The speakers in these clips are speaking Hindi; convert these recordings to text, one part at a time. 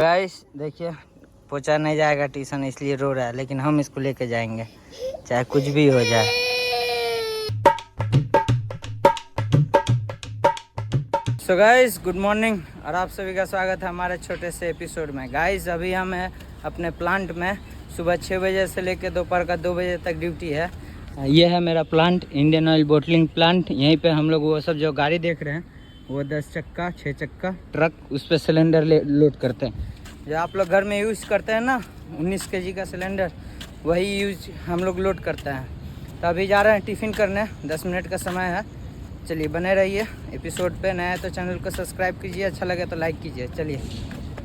गाइस देखिए पोचा नहीं जाएगा ट्यूशन इसलिए रो रहा है, लेकिन हम इसको लेके जाएंगे चाहे कुछ भी हो जाए। सो गाइस गुड मॉर्निंग और आप सभी का स्वागत है हमारे छोटे से एपिसोड में। गाइस अभी हम हैं अपने प्लांट में, सुबह 6 बजे से लेकर दोपहर का 2 बजे तक ड्यूटी है। ये है मेरा plant, Indian oil bottling plant. यहीं पे हम लोग वो सब जो गाड़ी देख रहे हैं वो 10 चक्का 6 चक्का ट्रक, उस पर सिलेंडर लोड करते हैं। जो आप लोग घर में यूज़ करते हैं ना 19 kg का सिलेंडर, वही यूज हम लोग लोड करते हैं। तो अभी जा रहे हैं टिफ़िन करने, 10 मिनट का समय है। चलिए बने रहिए एपिसोड पे। नया है तो चैनल को सब्सक्राइब कीजिए, अच्छा लगे तो लाइक कीजिए। चलिए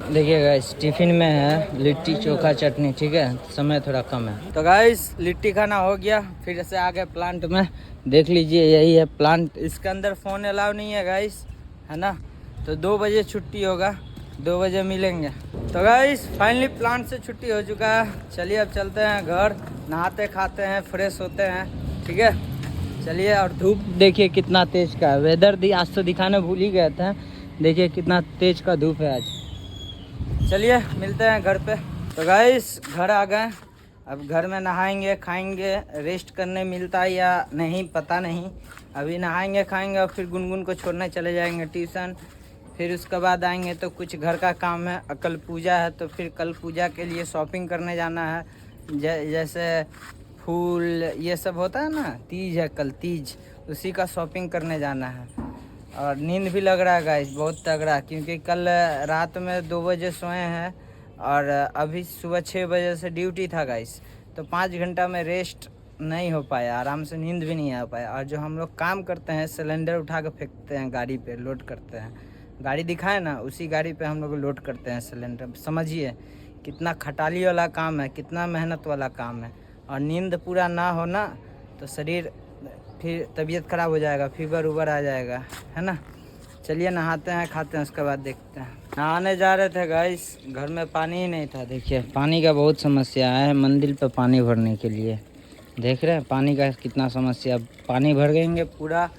देखिए गाइस टिफ़िन में है लिट्टी चोखा चटनी, ठीक है, समय थोड़ा कम है। तो गाइस लिट्टी खाना हो गया, फिर से आ गए प्लांट में। देख लीजिए यही है प्लांट, इसके अंदर फ़ोन अलाउ नहीं है गाइस, है ना। तो 2 बजे छुट्टी होगा, 2 बजे मिलेंगे। तो गाइस फाइनली प्लांट से छुट्टी हो चुका है। चलिए अब चलते हैं घर, नहाते खाते हैं, फ्रेश होते हैं, ठीक है। चलिए, और धूप देखिए कितना तेज का है। वेदर आज तो दिखाने भूल ही गए थे, देखिए कितना तेज का धूप है आज। चलिए मिलते हैं घर पे। तो गाइस घर आ गए, अब घर में नहाएंगे खाएंगे, रेस्ट करने मिलता है या नहीं पता नहीं। अभी नहाएंगे खाएंगे और फिर गुनगुन को छोड़ने चले जाएंगे ट्यूशन। फिर उसके बाद आएंगे तो कुछ घर का काम है, कल पूजा है तो फिर कल पूजा के लिए शॉपिंग करने जाना है। जैसे फूल ये सब होता है ना, तीज है कल, तीज, उसी का शॉपिंग करने जाना है। और नींद भी लग रहा है गाइस बहुत तगड़ा, क्योंकि कल रात में 2 बजे सोए हैं और अभी सुबह 6 बजे से ड्यूटी था गाइस। तो 5 घंटा में रेस्ट नहीं हो पाया, आराम से नींद भी नहीं आ पाया। और जो हम लोग काम करते हैं सिलेंडर उठा कर फेंकते हैं गाड़ी पे, लोड करते हैं। गाड़ी दिखाए ना, उसी गाड़ी पे हम लोग लोड करते हैं सिलेंडर। समझिए कितना खटाली वाला काम है, कितना मेहनत वाला काम है। और नींद पूरा ना होना तो शरीर फिर तबीयत ख़राब हो जाएगा, फीवर उबर आ जाएगा, है ना। चलिए नहाते हैं खाते हैं, उसके बाद देखते हैं। नहाने जा रहे थे गाइस, घर में पानी ही नहीं था। देखिए पानी का बहुत समस्या है मंदिर पे पानी भरने के लिए। देख रहे हैं पानी का कितना समस्या। पानी भर गएंगे पूरा,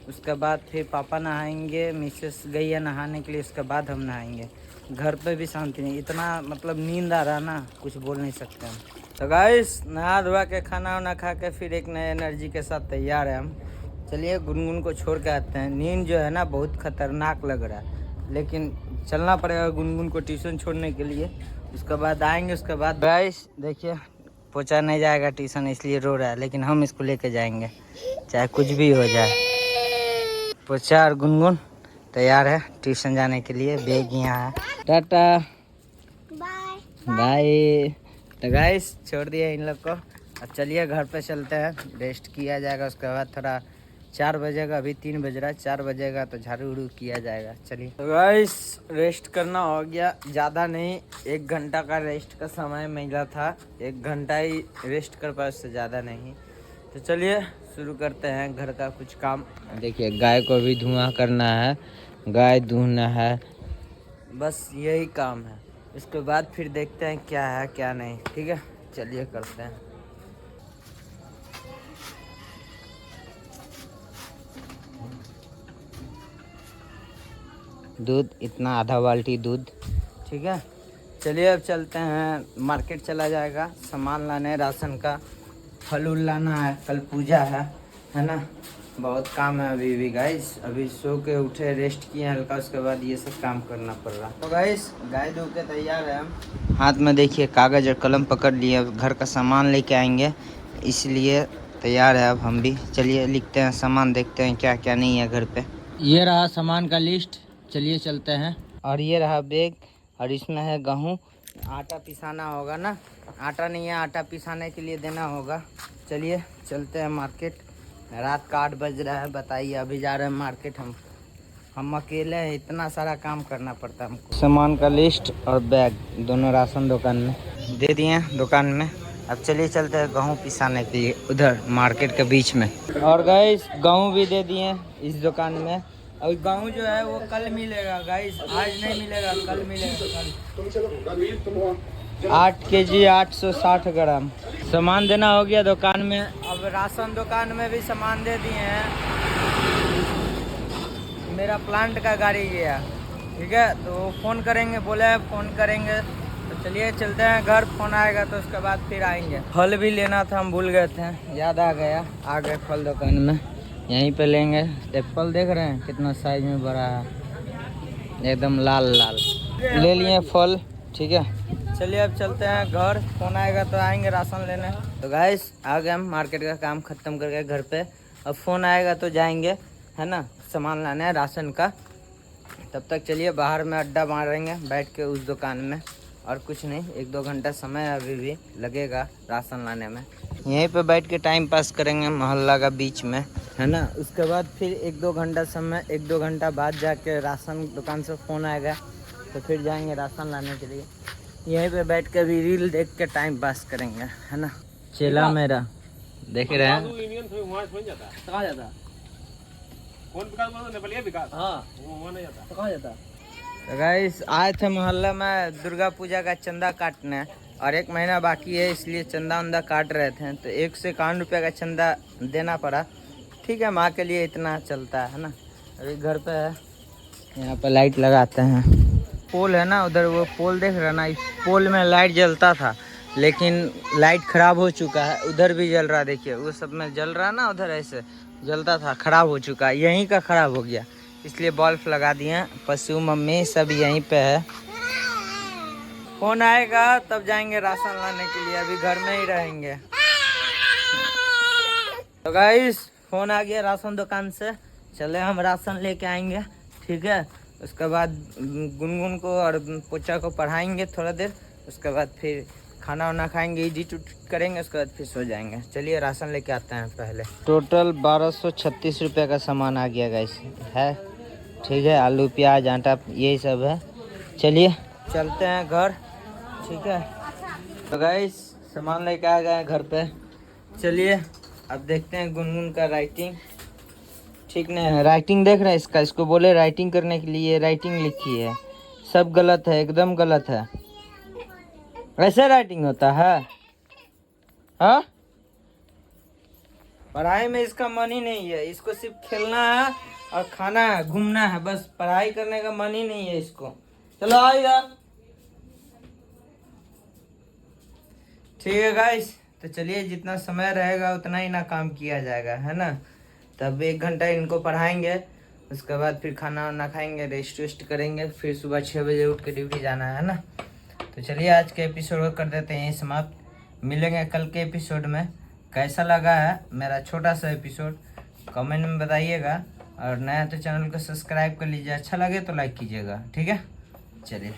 उसके बाद फिर पापा नहाएंगे, मिसेस गई है नहाने के लिए, उसके बाद हम नहाएंगे। घर पे भी शांति नहीं, इतना मतलब नींद आ रहा ना, कुछ बोल नहीं सकते हम। तो गाइस नहा धोवा के खाना वाना खा के फिर एक नए एनर्जी के साथ तैयार है हम। चलिए गुनगुन को छोड़ के आते हैं। नींद जो है ना बहुत खतरनाक लग रहा है, लेकिन चलना पड़ेगा गुनगुन को ट्यूशन छोड़ने के लिए। उसके बाद आएंगे। उसके बाद गाइस देखिए पोचा नहीं जाएगा ट्यूशन इसलिए रो रहा है, लेकिन हम इसको लेके जाएंगे चाहे कुछ भी हो जाए। पोचा और गुनगुन तैयार है ट्यूशन जाने के लिए, बैग यहाँ है। Tata bye bye. तो गाइस छोड़ दिया इन लोग को, अब चलिए घर पे चलते हैं, रेस्ट किया जाएगा। उसके बाद थोड़ा 4 बजेगा, अभी 3 बज रहा है, 4 बजेगा तो झाड़ू उड़ू किया जाएगा। चलिए तो गाइस रेस्ट करना हो गया, ज़्यादा नहीं, 1 घंटा का रेस्ट का समय मिला था, 1 घंटा ही रेस्ट कर पाए, उससे ज़्यादा नहीं। तो चलिए शुरू करते हैं घर का कुछ काम। देखिए गाय को भी धुआं करना है, गाय दूहना है, बस यही काम है। इसके बाद फिर देखते हैं क्या है क्या नहीं, ठीक है। चलिए करते हैं। दूध इतना आधा बाल्टी दूध, ठीक है। चलिए अब चलते हैं, मार्केट चला जाएगा, सामान लाने राशन का, फल उल लाना है, कल पूजा है ना। बहुत काम है अभी भी गाइस। अभी सो के उठे, रेस्ट किए हल्का, उसके बाद ये सब काम करना पड़ रहा। तो गाइस गाय धो के तैयार है हम। हाथ में देखिए कागज़ और कलम पकड़ लिए, घर का सामान लेके आएंगे इसलिए तैयार है अब हम भी। चलिए लिखते हैं सामान, देखते हैं क्या क्या नहीं है घर पे। ये रहा सामान का लिस्ट, चलिए चलते हैं। और ये रहा बैग, और इसमें है गेहूँ, आटा पिसाना होगा ना, आटा नहीं है, आटा पिसाने के लिए देना होगा। चलिए चलते हैं मार्केट। रात का 8 बज रहा है, बताइए अभी जा रहे हैं मार्केट। हम अकेले हैं, इतना सारा काम करना पड़ता है हमको। सामान का लिस्ट और बैग दोनों राशन दुकान में दे दिए हैं दुकान में। अब चलिए चलते हैं गेहूँ पिसाने के लिए उधर मार्केट के बीच में। और गाइस गेहूँ भी दे दिए इस दुकान में। और गेहूँ जो है वो कल मिलेगा गाइस, आज नहीं मिलेगा, कल मिलेगा। कल 8 kg 860 ग्राम सामान देना हो गया दुकान में। अब राशन दुकान में भी सामान दे दिए हैं। मेरा प्लांट का गाड़ी गया, ठीक है। तो फ़ोन करेंगे, बोले हैं फ़ोन करेंगे। तो चलिए चलते हैं घर, फ़ोन आएगा तो उसके बाद फिर आएंगे। फल भी लेना था, हम भूल गए थे, याद आ गया। आ गए फल दुकान में, यहीं पे लेंगे। एप्पल देख रहे हैं कितना साइज में बड़ा है, एकदम लाल लाल। ले लिए फल, ठीक है। चलिए अब चलते हैं घर, फ़ोन आएगा तो आएंगे राशन लेने। तो गाइस आ गए हम, मार्केट का काम ख़त्म करके घर पे। अब फ़ोन आएगा तो जाएंगे, है ना, सामान लाना है राशन का। तब तक चलिए बाहर में अड्डा मारेंगे बैठ के उस दुकान में, और कुछ नहीं। 1-2 घंटा समय अभी भी लगेगा राशन लाने में। यहीं पे बैठ के टाइम पास करेंगे मोहल्ला का बीच में, है ना। उसके बाद फिर 1-2 घंटा समय, 1-2 घंटा बाद जाके राशन दुकान से फ़ोन आएगा तो फिर जाएंगे राशन लाने के लिए। यहीं पे बैठ के भी रील देख के टाइम पास करेंगे, है ना। चेला मेरा देख रहे हैं कहाँ जाता, कौन विकास बोल रहा है? विकास, हाँ वो नहीं जाता तो कहाँ जाता। तो गाइस आए थे मोहल्ला में दुर्गा पूजा का चंदा काटने, और 1 महीना बाकी है, इसलिए चंदा उंदा काट रहे थे। तो 151 रुपये का चंदा देना पड़ा। ठीक है, माँ के लिए इतना चलता है ना। अभी घर पे है, यहाँ पे लाइट लगाते हैं। पोल है ना उधर, वो पोल देख रहे ना, इस पोल में लाइट जलता था, लेकिन लाइट ख़राब हो चुका है। उधर भी जल रहा, देखिए वो सब में जल रहा ना, उधर ऐसे जलता था, ख़राब हो चुका है, यहीं का ख़राब हो गया, इसलिए बल्ब लगा दिए। पशु मम्मी सब यहीं पे है। फ़ोन आएगा तब जाएंगे राशन लाने के लिए, अभी घर में ही रहेंगे। तो गाइस फ़ोन आ गया राशन दुकान से, चले हम राशन लेके आएंगे, ठीक है। उसके बाद गुनगुन को और पोचा को पढ़ाएंगे थोड़ा देर, उसके बाद फिर खाना वाना खाएंगे, एडिट करेंगे, उसके बाद फिर सो जाएंगे। चलिए राशन लेके आते हैं पहले। टोटल 1236 रुपये का सामान आ गया गाइस, है ठीक है। आलू प्याज आटा यही सब है। चलिए चलते हैं घर, ठीक है। तो गाइस सामान लेके आ गए घर पे। चलिए अब देखते हैं गुनगुन का राइटिंग ठीक नहीं है। राइटिंग देख रहे हैं इसका, इसको बोले राइटिंग करने के लिए, राइटिंग लिखी है, सब गलत है, एकदम गलत है। ऐसे राइटिंग होता है? हाँ, पढ़ाई में इसका मन ही नहीं है, इसको सिर्फ खेलना है और खाना है, घूमना है, बस पढ़ाई करने का मन ही नहीं है इसको। चलो आओ यार। ठीक है गाइस, तो चलिए जितना समय रहेगा उतना ही ना काम किया जाएगा, है ना। तब 1 घंटा इनको पढ़ाएंगे, उसके बाद फिर खाना वाना खाएंगे, रेस्ट वेस्ट करेंगे, फिर सुबह 6 बजे उठ के ड्यूटी जाना है ना। तो चलिए आज के एपिसोड को कर देते हैं समाप्त। मिलेंगे कल के एपिसोड में। कैसा लगा है मेरा छोटा सा एपिसोड कमेंट में बताइएगा, और नया तो चैनल को सब्सक्राइब कर लीजिए, अच्छा लगे तो लाइक कीजिएगा, ठीक है। चलिए।